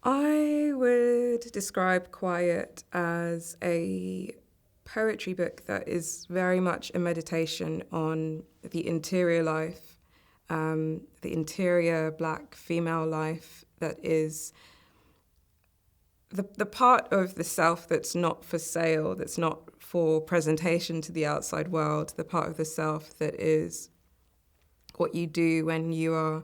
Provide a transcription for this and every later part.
I would describe Quiet as a poetry book that is very much a meditation on the interior life, the interior Black female life that is the part of the self that's not for sale, that's not for presentation to the outside world, the part of the self that is what you do when you are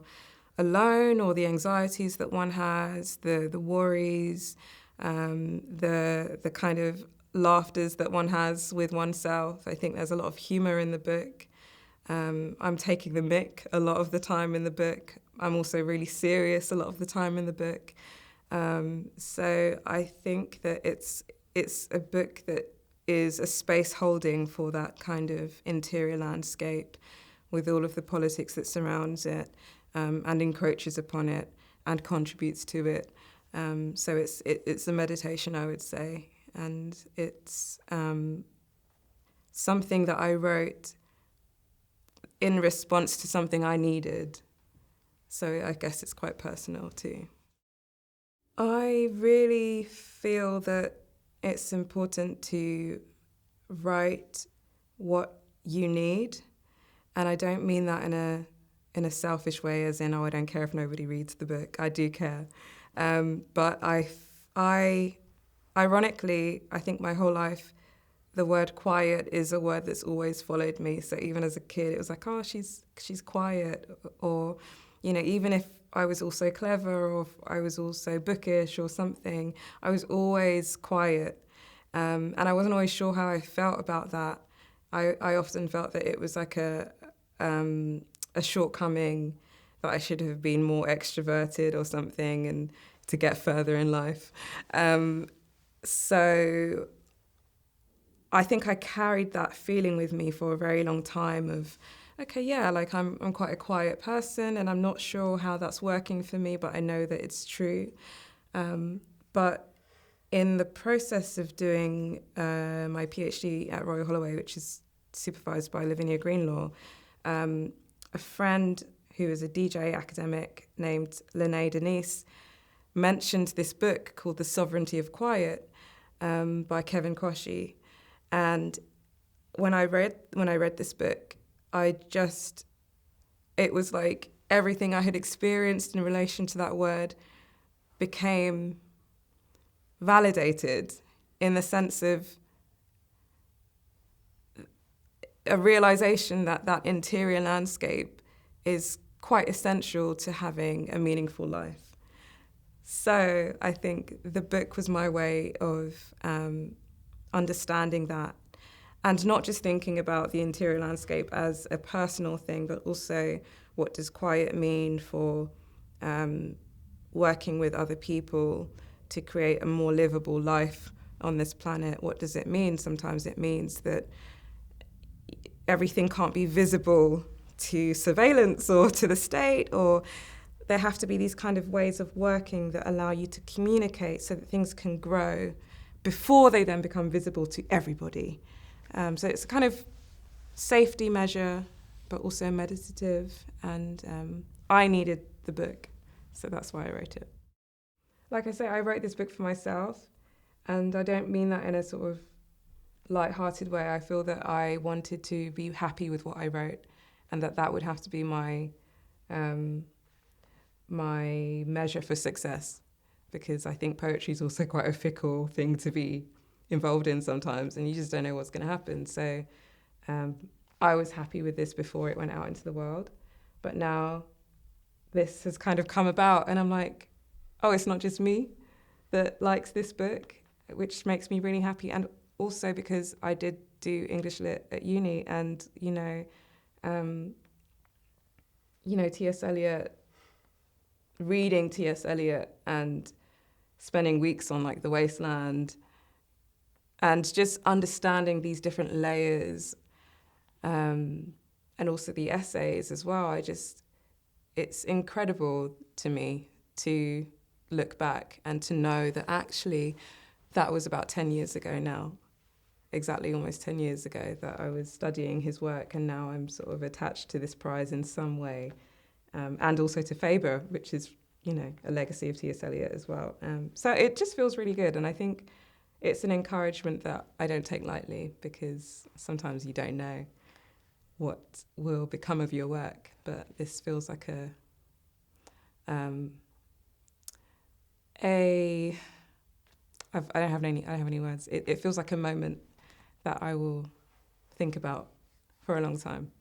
alone, or the anxieties that one has, the worries, the kind of laughters that one has with oneself. I think there's a lot of humor in the book. I'm taking the mick a lot of the time in the book. I'm also really serious a lot of the time in the book. So I think that it's a book that is a space holding for that kind of interior landscape with all of the politics that surrounds it, and encroaches upon it and contributes to it. So it's a meditation, I would say, and it's something that I wrote in response to something I needed. So I guess it's quite personal too. I really feel that it's important to write what you need, and I don't mean that in a selfish way, as in, oh, I don't care if nobody reads the book. I do care. But I ironically, I think my whole life, the word quiet is a word that's always followed me. So even as a kid, it was like, oh, she's quiet. Or, even if I was also clever, or if I was also bookish or something, I was always quiet. And I wasn't always sure how I felt about that. I often felt that it was like a shortcoming, that I should have been more extroverted or something and to get further in life. So I think I carried that feeling with me for a very long time of, okay, yeah, like I'm quite a quiet person and I'm not sure how that's working for me, but I know that it's true. But in the process of doing my PhD at Royal Holloway, which is supervised by Lavinia Greenlaw, a friend who is a DJ academic named Lene Denise mentioned this book called The Sovereignty of Quiet by Kevin Koshi. And when I read this book, it was like everything I had experienced in relation to that word became validated, in the sense of a realization that that interior landscape is quite essential to having a meaningful life. So I think the book was my way of understanding that, and not just thinking about the interior landscape as a personal thing, but also what does quiet mean for working with other people to create a more livable life on this planet. What does it mean? Sometimes it means that everything can't be visible to surveillance or to the state, or there have to be these kind of ways of working that allow you to communicate so that things can grow before they then become visible to everybody. So it's a kind of safety measure, but also meditative, and I needed the book, so that's why I wrote it. Like I say, I wrote this book for myself, and I don't mean that in a sort of light-hearted way. I feel that I wanted to be happy with what I wrote, and that would have to be my my measure for success, because I think poetry is also quite a fickle thing to be involved in sometimes, and you just don't know what's going to happen. So I was happy with this before it went out into the world, but now this has kind of come about, and I'm like, oh, it's not just me that likes this book, which makes me really happy. And also because I did do English Lit at uni, and T.S. Eliot, reading T.S. Eliot and spending weeks on like the wasteland, and just understanding these different layers, and also the essays as well. It's incredible to me to look back and to know that actually that was about 10 years ago now, exactly almost 10 years ago, that I was studying his work, and now I'm sort of attached to this prize in some way, and also to Faber, which is a legacy of T.S. Eliot as well. So it just feels really good. And I think it's an encouragement that I don't take lightly, because sometimes you don't know what will become of your work. But this feels like I don't have any words. It feels like a moment that I will think about for a long time.